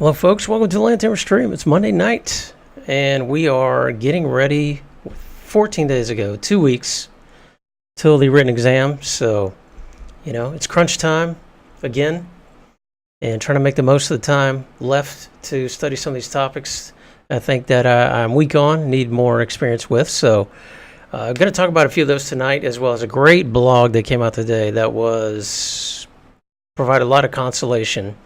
Hello, folks. Welcome to the Lantern Stream. It's Monday night, and we are getting ready. 14 days ago, 2 weeks till the written exam. So, it's crunch time again, and trying to make the most of the time left to study some of these topics I think that I'm weak on, need more experience with. So, I'm going to talk about a few of those tonight, as well as a great blog that came out today that provided a lot of consolation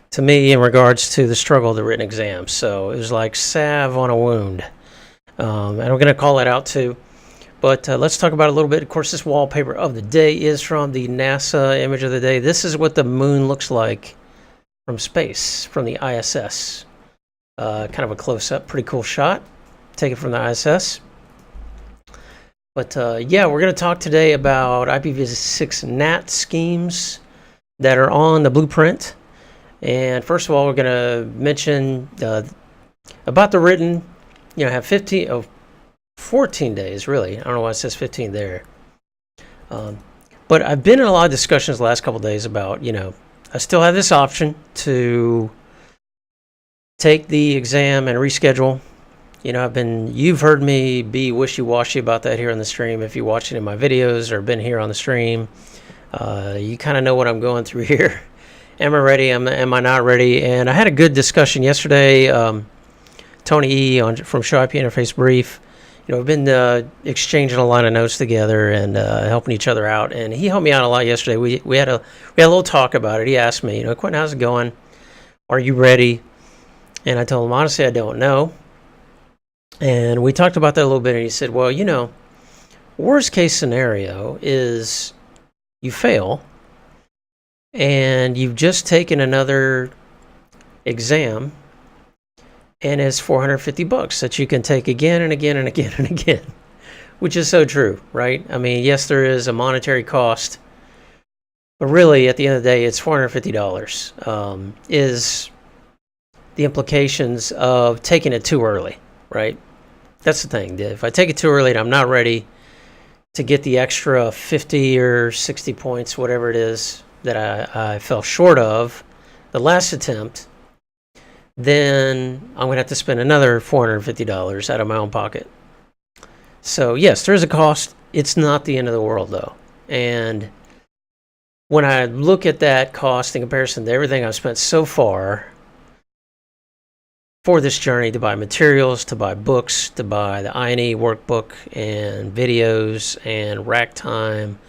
to me in regards to the struggle of the written exam. So it was like salve on a wound. And I'm going to call that out too. But let's talk about it a little bit. Of course, this wallpaper of the day is from the NASA image of the day. This is what the moon looks like from space, from the ISS. Kind of a close-up, pretty cool shot. Take it from the ISS. But we're going to talk today about ipv6 NAT schemes that are on the blueprint. And first of all, we're going to mention about the written, have 14 days, really. I don't know why it says 15 there. But I've been in a lot of discussions the last couple of days about, I still have this option to take the exam and reschedule. You've heard me be wishy-washy about that here on the stream. If you're watching in my videos or been here on the stream, you kind of know what I'm going through here. Am I ready? Am I not ready? And I had a good discussion yesterday. Tony E. from Show IP Interface Brief. We've been exchanging a lot of notes together and helping each other out. And he helped me out a lot yesterday. We had a little talk about it. He asked me, Quentin, how's it going? Are you ready? And I told him, honestly, I don't know. And we talked about that a little bit. And he said, well, worst case scenario is you fail. And you've just taken another exam, and it's $450 that you can take again and again and again and again, which is so true, right? I mean, yes, there is a monetary cost, but really, at the end of the day, it's $450. Is the implications of taking it too early, right? That's the thing. If I take it too early and I'm not ready to get the extra 50 or 60 points, whatever it is, that I fell short of the last attempt, then I'm going to have to spend another $450 out of my own pocket. So, yes, there's a cost. It's not the end of the world, though. And when I look at that cost in comparison to everything I've spent so far for this journey, to buy materials, to buy books, to buy the I&E workbook and videos and rack time,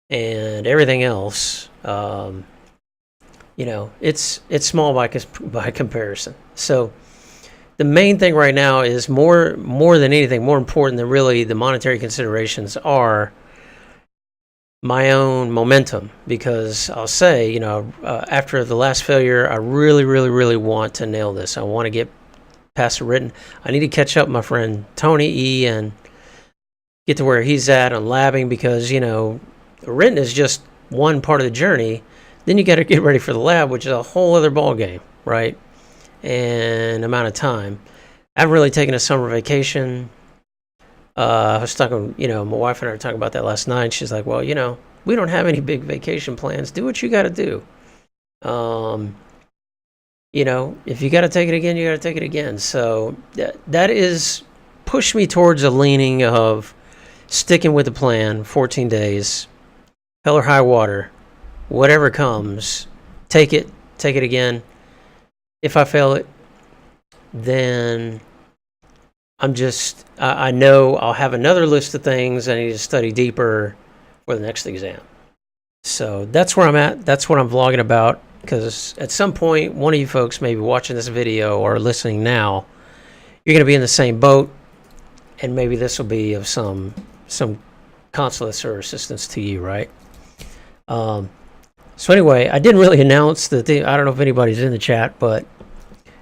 and everything else, it's small by comparison. So the main thing right now is more than anything, more important than really the monetary considerations are my own momentum. Because I'll say, after the last failure, I really, really, really want to nail this. I want to get past the written. I need to catch up my friend Tony E. and get to where he's at on labbing, because, the written is just one part of the journey. Then you got to get ready for the lab, which is a whole other ball game, right? And amount of time. I haven't really taken a summer vacation. I was talking, my wife and I were talking about that last night. She's like, well, we don't have any big vacation plans. Do what you got to do. If you got to take it again, you got to take it again. So that is push me towards a leaning of sticking with the plan, 14 days. Hell or high water, whatever comes, take it again. If I fail it, then I know I'll have another list of things I need to study deeper for the next exam. So that's where I'm at. That's what I'm vlogging about, because at some point, one of you folks may be watching this video or listening now. You're going to be in the same boat, and maybe this will be of some consolation or assistance to you, right? So anyway, I didn't really announce the thing. I don't know if anybody's in the chat, but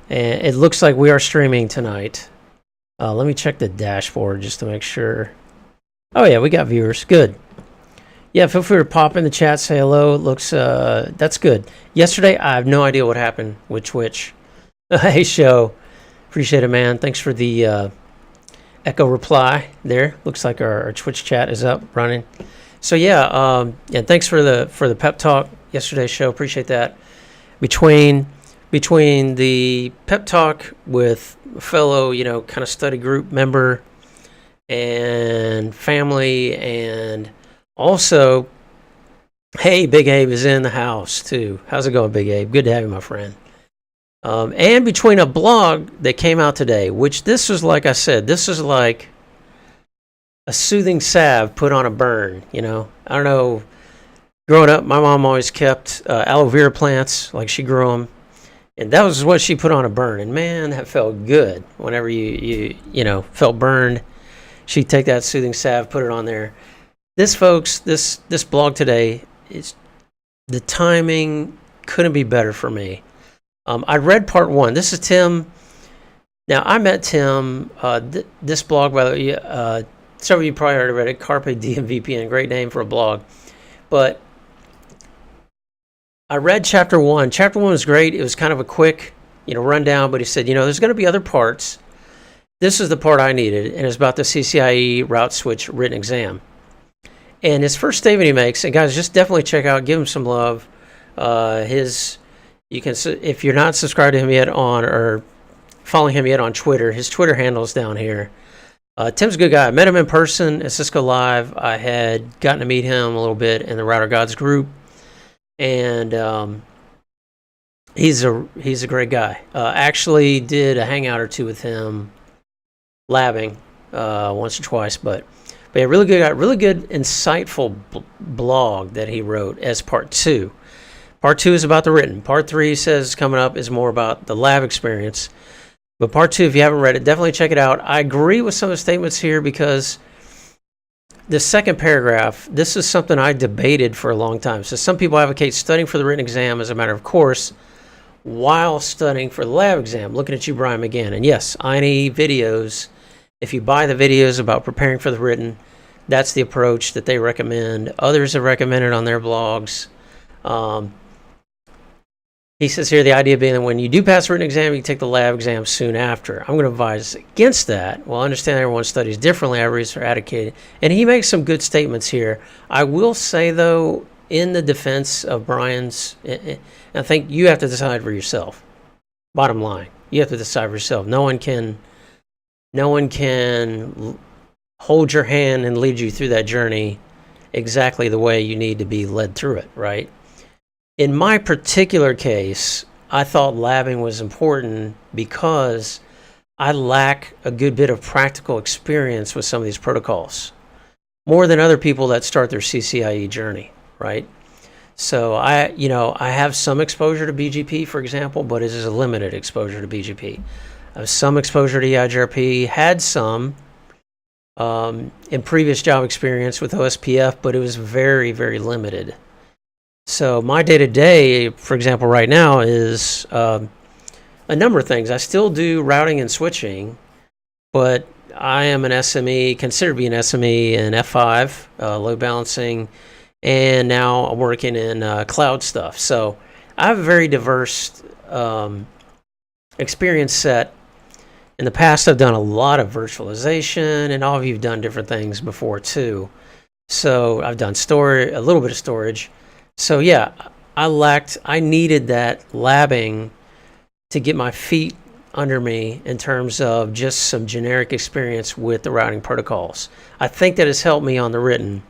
it looks like we are streaming tonight. Let me check the dashboard just to make sure. Oh yeah, we got viewers. Good. Yeah, feel free to pop in the chat, say hello. It looks that's good. Yesterday, I have no idea what happened with Twitch. Hey, show. Appreciate it, man. Thanks for the echo reply there. Looks like our Twitch chat is up, running. So yeah, thanks for the pep talk yesterday's show. Appreciate that. Between between the pep talk with a fellow, kind of study group member and family, and also, hey, Big Abe is in the house too. How's it going, Big Abe? Good to have you, my friend. And between a blog that came out today, which this was, like I said, this is like a soothing salve put on a burn. I don't know. Growing up, my mom always kept aloe vera plants, like she grew them, and that was what she put on a burn. And man, that felt good. Whenever you felt burned, she'd take that soothing salve, put it on there. This, folks, this blog today, the timing couldn't be better for me. I read part one. This is Tim. Now, I met Tim. This blog, by the way, some of you probably already read it. Carpe Diem VPN, great name for a blog. But I read chapter one. Chapter one was great. It was kind of a quick, rundown. But he said, there's going to be other parts. This is the part I needed, and it's about the CCIE route switch written exam. And his first statement he makes, and guys, just definitely check out, give him some love. You can, if you're not subscribed to him yet or following him yet on Twitter, his Twitter handle is down here. Tim's a good guy. I met him in person at Cisco Live. I had gotten to meet him a little bit in the Router Gods group, and he's a great guy. Actually, did a hangout or two with him, labbing once or twice, but yeah, really good guy. Really good, insightful blog that he wrote as part two. Part two is about the written. Part three, he says, coming up is more about the lab experience. But part two, if you haven't read it, definitely check it out. I agree with some of the statements here because the second paragraph, this is something I debated for a long time. So some people advocate studying for the written exam as a matter of course while studying for the lab exam. Looking at you, Brian McGann. And yes, INE videos, if you buy the videos about preparing for the written, that's the approach that they recommend. Others have recommended on their blogs. He says here, the idea being that when you do pass the written exam, you can take the lab exam soon after. I'm going to advise against that. Well, I understand everyone studies differently. Everybody's advocated. And he makes some good statements here. I will say, though, in the defense of Brian's, I think you have to decide for yourself. Bottom line, you have to decide for yourself. No one can hold your hand and lead you through that journey exactly the way you need to be led through it, right? In my particular case, I thought labbing was important because I lack a good bit of practical experience with some of these protocols, more than other people that start their CCIE journey, right? So I have some exposure to BGP, for example, but it is a limited exposure to BGP. I have some exposure to EIGRP, had some in previous job experience with OSPF, but it was very, very limited. So my day-to-day, for example, right now is a number of things. I still do routing and switching, but I am an SME, considered to be an SME in F5, load balancing, and now I'm working in cloud stuff. So I have a very diverse experience set. In the past, I've done a lot of virtualization, and all of you have done different things before too. So I've done storage, a little bit of storage. So yeah, I needed that labbing to get my feet under me in terms of just some generic experience with the routing protocols. I think that has helped me on the written.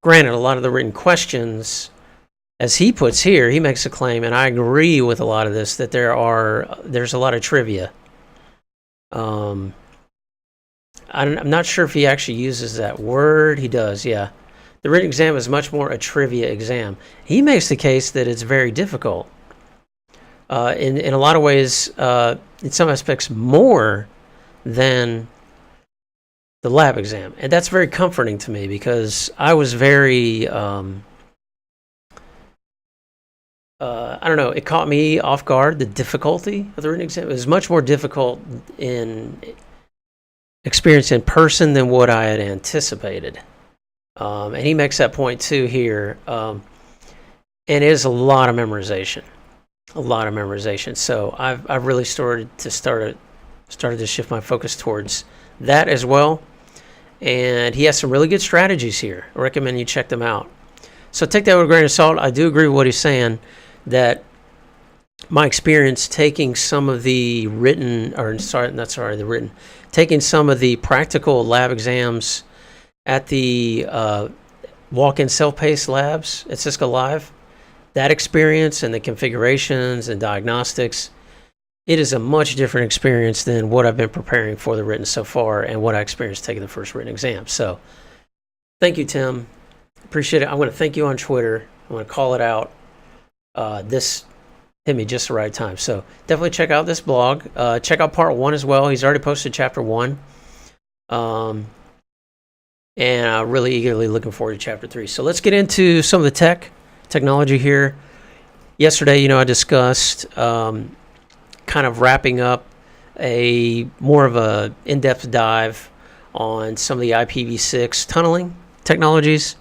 Granted, a lot of the written questions, as he puts here, he makes a claim, and I agree with a lot of this, that there's a lot of trivia. I'm not sure if he actually uses that word. He does, yeah. The written exam is much more a trivia exam. He makes the case that it's very difficult. In a lot of ways, in some aspects, more than the lab exam. And that's very comforting to me because I was very, I don't know, it caught me off guard, the difficulty of the written exam. It was much more difficult in experience in person than what I had anticipated. And he makes that point too here. And it is a lot of memorization. So I've really started to shift my focus towards that as well. And he has some really good strategies here. I recommend you check them out. So take that with a grain of salt. I do agree with what he's saying, that my experience taking some of the taking some of the practical lab exams at the walk-in self-paced labs at Cisco Live, that experience and the configurations and diagnostics, it is a much different experience than what I've been preparing for the written so far and what I experienced taking the first written exam. So thank you, Tim. Appreciate it. I'm going to thank you on Twitter. I'm going to call it out. This hit me just the right time. So definitely check out this blog. Check out part 1 as well. He's already posted chapter 1. And I'm really eagerly looking forward to chapter 3. So let's get into some of the technology here. Yesterday, I discussed kind of wrapping up more of a in-depth dive on some of the ipv6 tunneling technologies.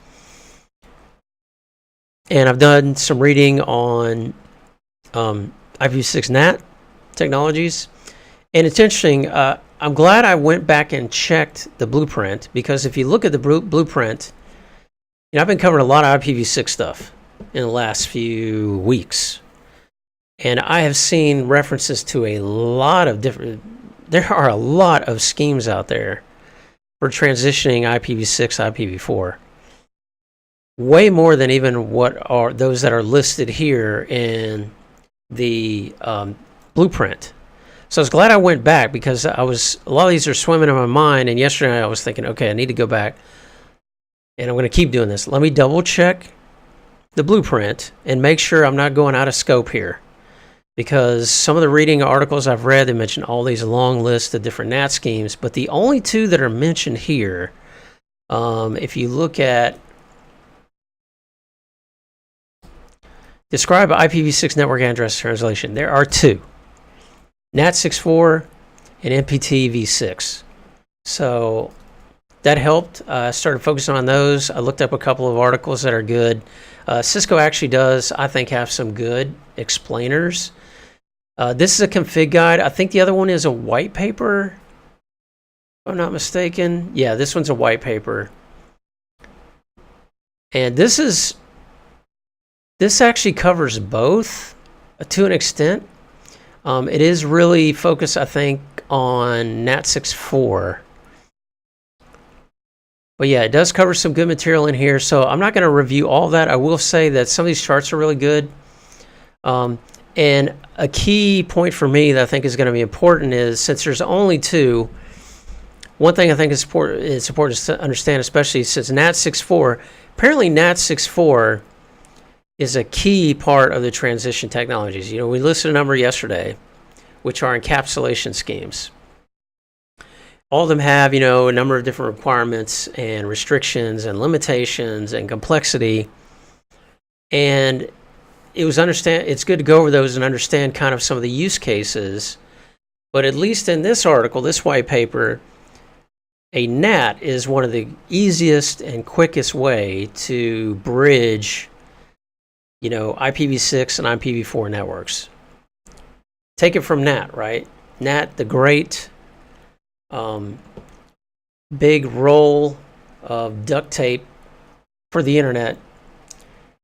And I've done some reading on ipv6 NAT technologies. And it's interesting, I'm glad I went back and checked the blueprint, because if you look at the blueprint, I've been covering a lot of ipv6 stuff in the last few weeks. And I have seen references to there are a lot of schemes out there for transitioning ipv6, ipv4. Way more than even what are those that are listed here in the blueprint. So I was glad I went back, because a lot of these are swimming in my mind. And yesterday I was thinking, okay, I need to go back, and I'm going to keep doing this. Let me double check the blueprint and make sure I'm not going out of scope here, because some of the reading articles I've read, they mention all these long lists of different NAT schemes, but the only two that are mentioned here, if you look at describe IPv6 network address translation, there are two, NAT64 and NPTv6. So that helped. I started focusing on those. I looked up a couple of articles that are good. Cisco actually does, I think, have some good explainers. This is a config guide. I think the other one is a white paper, if I'm not mistaken. Yeah, this one's a white paper. And this actually covers both to an extent. It is really focused, I think, on NAT64. But yeah, it does cover some good material in here. So I'm not going to review all that. I will say that some of these charts are really good. And a key point for me that I think is going to be important is, since there's only two, one thing I think is important to understand, especially since NAT64, apparently NAT64 is a key part of the transition technologies. We listed a number yesterday, which are encapsulation schemes. All of them have, a number of different requirements and restrictions and limitations and complexity. And it's good to go over those and understand kind of some of the use cases. But at least in this article, this white paper, a NAT is one of the easiest and quickest way to bridge IPv6 and IPv4 networks. Take it from NAT, right? NAT, the great big roll of duct tape for the internet,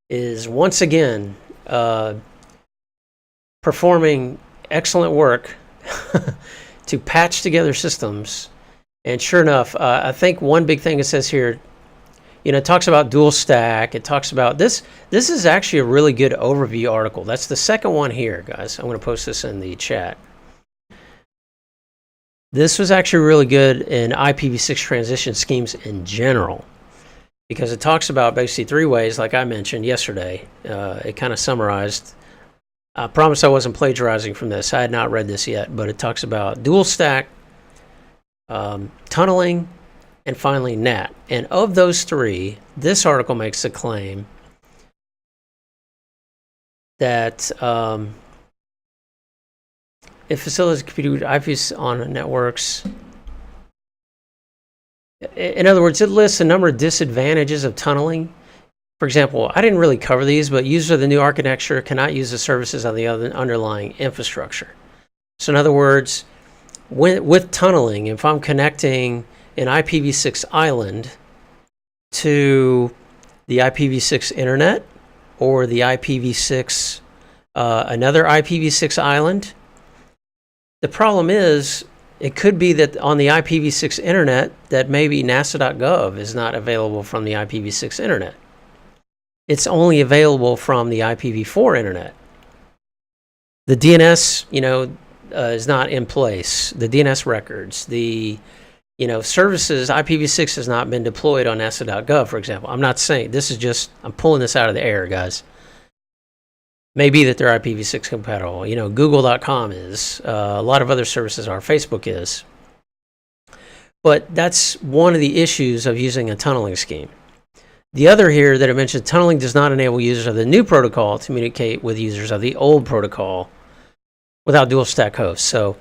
is once again performing excellent work to patch together systems. And sure enough, I think one big thing it says here, it talks about dual stack. It talks about this. This is actually a really good overview article. That's the second one here, guys. I'm going to post this in the chat. This was actually really good in IPv6 transition schemes in general, because it talks about basically 3 ways, like I mentioned yesterday. It kind of summarized. I promise I wasn't plagiarizing from this. I had not read this yet, but it talks about dual stack, tunneling, and finally NAT. And of those 3, this article makes a claim that it facilitates computing with IPs on networks. In other words, it lists a number of disadvantages of tunneling. For example, I didn't really cover these, but users of the new architecture cannot use the services on the underlying infrastructure. So in other words, with tunneling, if I'm connecting an IPv6 island to the IPv6 internet or the IPv6 another IPv6 island. The problem is, it could be that on the IPv6 internet that maybe nasa.gov is not available from the IPv6 internet. It's only available from the IPv4 internet. The DNS, is not in place. The DNS records, the services, IPv6 has not been deployed on nasa.gov, for example. I'm not saying, this is just, I'm pulling this out of the air, guys. Maybe that they're IPv6 compatible. Google.com is. A lot of other services are. Facebook is. But that's one of the issues of using a tunneling scheme. The other here that I mentioned, tunneling does not enable users of the new protocol to communicate with users of the old protocol without dual stack hosts. So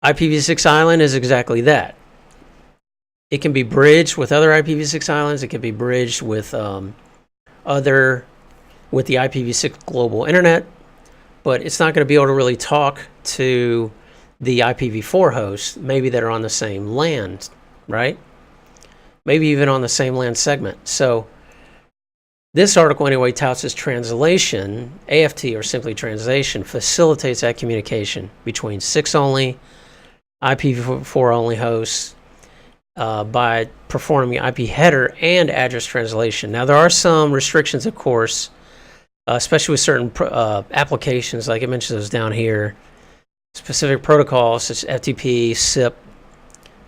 IPv6 island is exactly that. It can be bridged with other IPv6 islands. It can be bridged with with the IPv6 global internet, but it's not going to be able to really talk to the IPv4 hosts, maybe that are on the same LAN, right? Maybe even on the same LAN segment. So this article anyway touts as translation, AFT or simply translation, facilitates that communication between 6-only, IPv4-only hosts by performing IP header and address translation. Now there are some restrictions, of course, especially with certain applications, like I mentioned those down here, specific protocols such as FTP, SIP,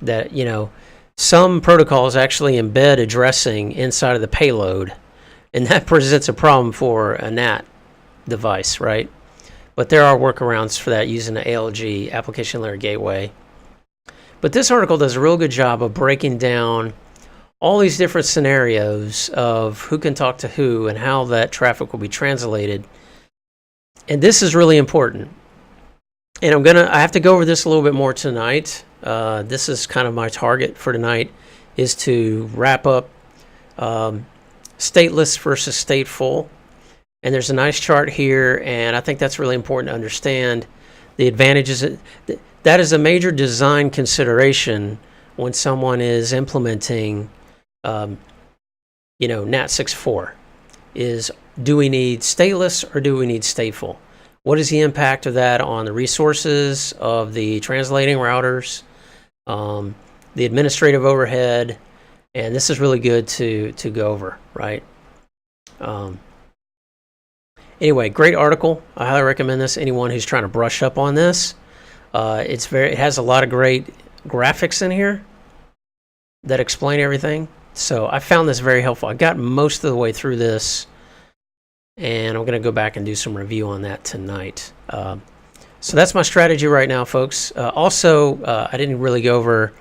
that, some protocols actually embed addressing inside of the payload, and that presents a problem for a NAT device, right? But there are workarounds for that using the ALG, application layer gateway. But this article does a real good job of breaking down all these different scenarios of who can talk to who and how that traffic will be translated. And this is really important. And I have to go over this a little bit more tonight. This is kind of my target for tonight, is to wrap up stateless versus stateful. And there's a nice chart here, and I think that's really important to understand the advantages. That is a major design consideration when someone is implementing NAT 6.4, is do we need stateless or do we need stateful? What is the impact of that on the resources of the translating routers, the administrative overhead? And this is really good to go over, right? Anyway, great article. I highly recommend this. Anyone who's trying to brush up on this, it has a lot of great graphics in here that explain everything. So I found this very helpful. I got most of the way through this, and I'm going to go back and do some review on that tonight. So that's my strategy right now, folks. Also, I didn't really go over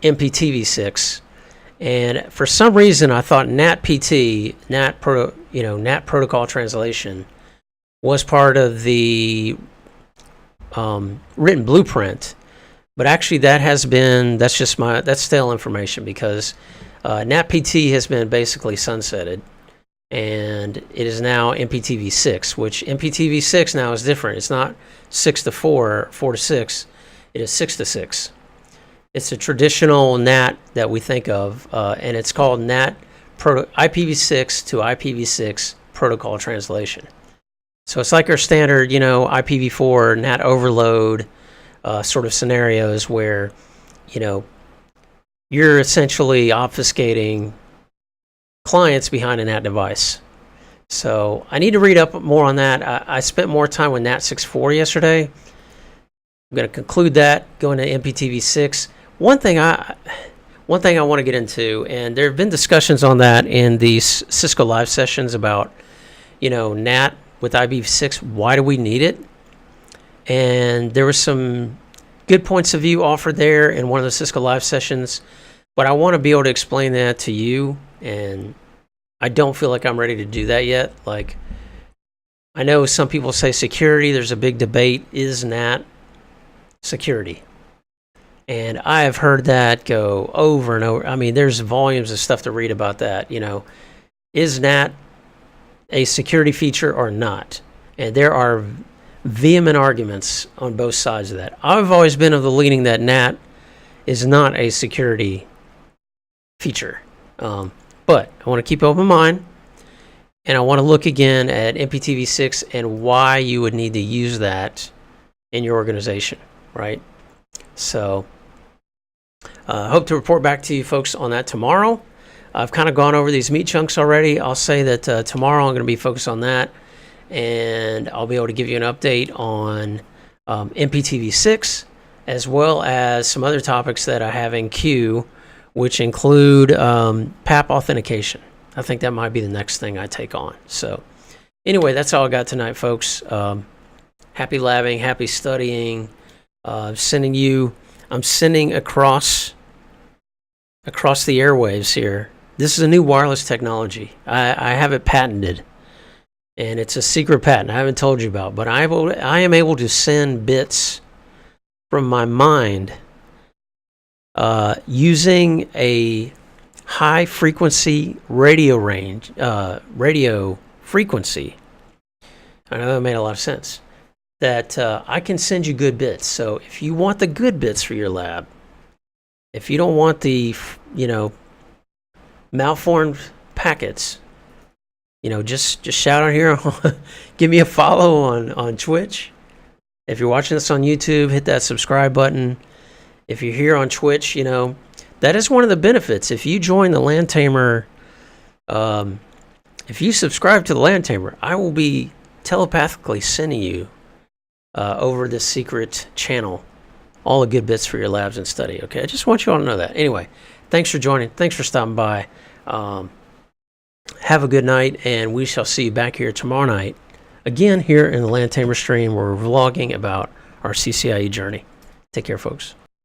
ipv6, and for some reason I thought NAT protocol translation was part of the written blueprint. But actually, that's stale information, because NAT-PT has been basically sunsetted, and it is now ipv6, which ipv6 now is different. It's not 6 to 4, 4 to 6. It is 6 to 6. It's a traditional NAT that we think of, and it's called IPv6 to IPv6 protocol translation. So it's like our standard, IPv4 NAT overload sort of scenarios where, you're essentially obfuscating clients behind a NAT device. So I need to read up more on that. I spent more time with NAT 6.4 yesterday. I'm going to conclude that, go into ipv6. One thing I want to get into, and there have been discussions on that in these Cisco live sessions about, NAT with IPv6, why do we need it? And there were some good points of view offered there in one of the Cisco live sessions, but I want to be able to explain that to you, and I don't feel like I'm ready to do that yet. Like, I know some people say security, there's a big debate, is NAT security? And I have heard that go over and over. I mean, there's volumes of stuff to read about that, is NAT a security feature or not? And there are vehement arguments on both sides of that. I've always been of the leaning that NAT is not a security feature. But I want to keep open mind. And I want to look again at ipv6 and why you would need to use that in your organization, right? So hope to report back to you folks on that tomorrow. I've kind of gone over these meat chunks already. I'll say that tomorrow I'm going to be focused on that, and I'll be able to give you an update on MPTV6, as well as some other topics that I have in queue, which include PAP authentication. I think that might be the next thing I take on. So anyway, that's all I got tonight, folks. Happy labbing, happy studying. I'm sending across the airwaves here. This is a new wireless technology. I have it patented, and it's a secret patent I haven't told you about, but I am able to send bits from my mind using a high frequency radio frequency. I know that made a lot of sense. That I can send you good bits. So if you want the good bits for your lab, if you don't want the, malformed packets, just shout out here. Give me a follow on Twitch. If you're watching this on YouTube, hit that subscribe button. If you're here on Twitch, that is one of the benefits. If you join the Land Tamer, if you subscribe to the Land Tamer, I will be telepathically sending you over this secret channel all the good bits for your labs and study. Okay, I just want you all to know that. Anyway, thanks for joining. Thanks for stopping by. Have a good night, and we shall see you back here tomorrow night, again here in the Land Tamer stream, where we're vlogging about our CCIE journey. Take care, folks.